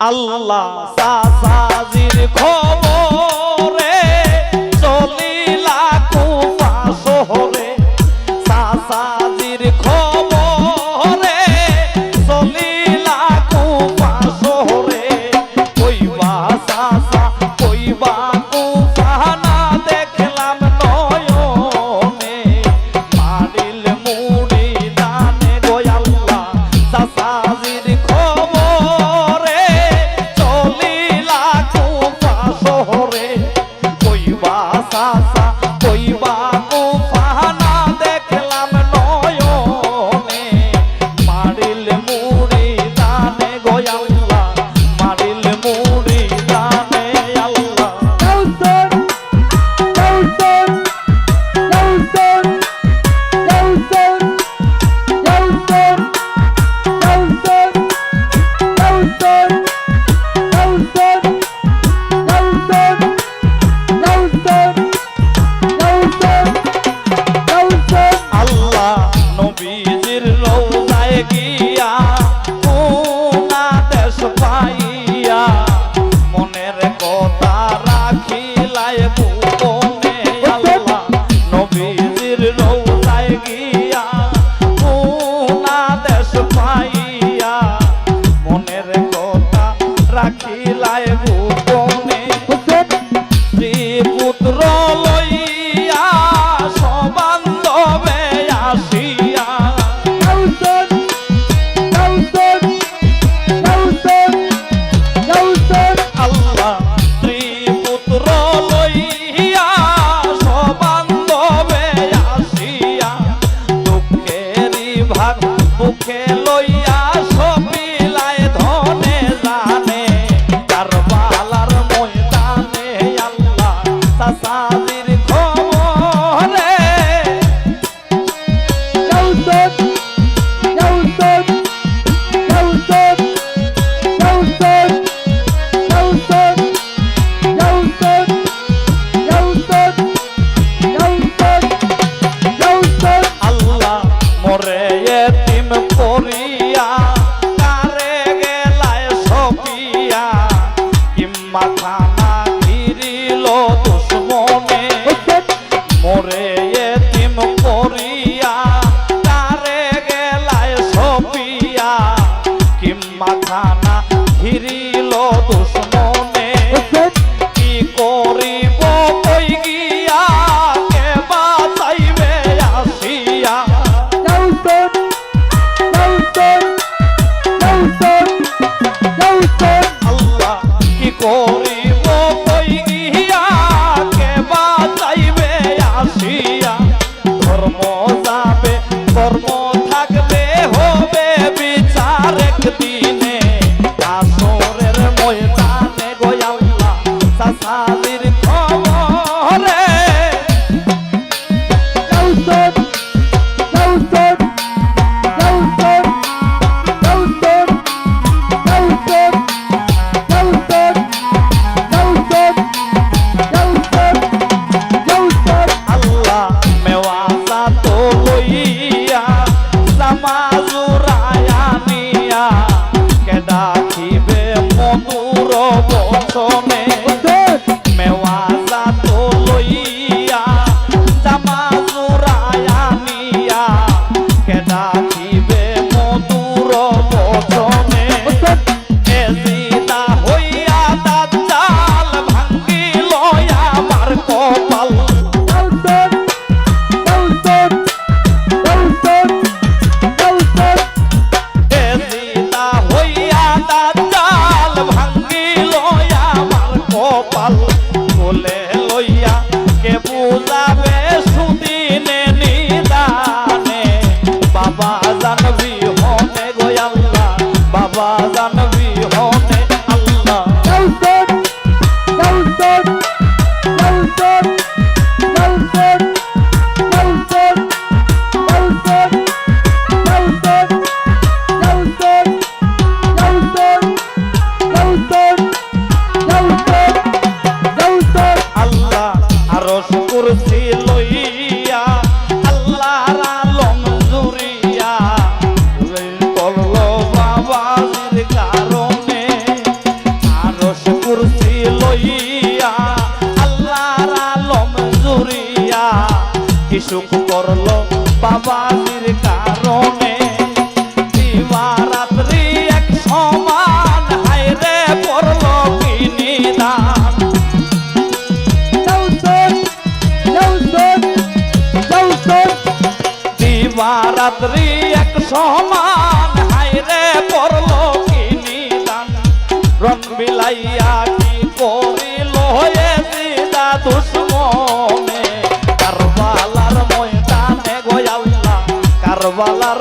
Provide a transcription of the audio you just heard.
আল্লাহ সাসাজির খবরে চলিলা কুফা শহরে সাসাজির খবরে চলিলা কুফা শহরে কইবা সাসা কইবা কুফা না দেখলাম নয়নে মারিল মুড়ি দানে গো আল্লাহ সাসাজির খবরে চলিলা কুফা শহরে কইবা সাসা কইবা কুফা না দেখলাম নয়নে মারিল মুড়ি দানে গো আল্লাহ মারিল মুড়ি দানে আল্লাহ Nelson, Nelson, Nelson, Nelson, Nelson, Nelson, Nelson, Nelson, Nelson, Nelson, Nelson, Nelson. আল্লাহ নবীজির রওজায় গিয়া কোনা দেশ পাইয়া মনের কথা রাখিলাই গোপনে আল্লাহ নবীজির রওজায় গিয়া কোনা দেশ পাইয়া মনের কথা রাখিলাই গোপনে পুত্র লইয়া সবান্ধবে আসিয়া Nelson, Nelson, Nelson, Nelson. আল্লাহ পুত্র লইয়া সবান্ধবে আসিয়া দুঃখেরই ভাগ বুকে লইয়া সবিলায় ধনে জানে কারবালার ময়দানে আল্লাহ সাসাজির খবরে Nelson, Nelson, Nelson, Nelson, Nelson, Nelson, Nelson, Nelson, Nelson. আল্লাহ মরে এতিম করিয়া কারে গেলায় সপিয়া কিম্মা খানা ঘিরিল দুশ্মনে মরে এতিম করিয়া কারে গেলায় সপিয়া কিম্মা খানা ঘিরিল দুশ্মনে কি করিব কই গিয়া কে বাঁচাইবে আসিয়া Nelson, Nelson, Nelson, Nelson. আল্লাহ কি করিব কই গিয়া কে বাঁচাইবে আসিয়া ধর্ম যাবে কর্ম থাকবে হবে বিচার একদিনে আসরের ময়দানে গো আল্লাহ সাসাজির খবরে Nelson, Nelson, Nelson, Nelson, Nelson, Nelson, Nelson, Nelson, Nelson. আল্লাহ মেওয়াজা তো লইয়া সামাজুরায়া নিয়া কে ডাকিবে মধুর বচনে মেওয়াজা তো লইয়া সামাজুরায়া নিয়া কে ডাকিবে মধুর বচনে এজিদা হইয়া দাজ্জাল ভাঙ্গিল আমার কপাল Nelson, Nelson, Nelson, Nelson. এজিদা হইয়া দাজ্জাল ভাঙ্গিল আমার কি সুখ করলো বাবাজির কারণে দিবারাত্রি এক সমান হায়রে পড়লো কি নিদান দিবারাত্রি এক সমান হায়রে পড়লো কি নিদান রণ বিলাইয়া কি করিল এজিদা দুশ্মনে কারবালার ময়দানে গো আল্লাহ কারবালার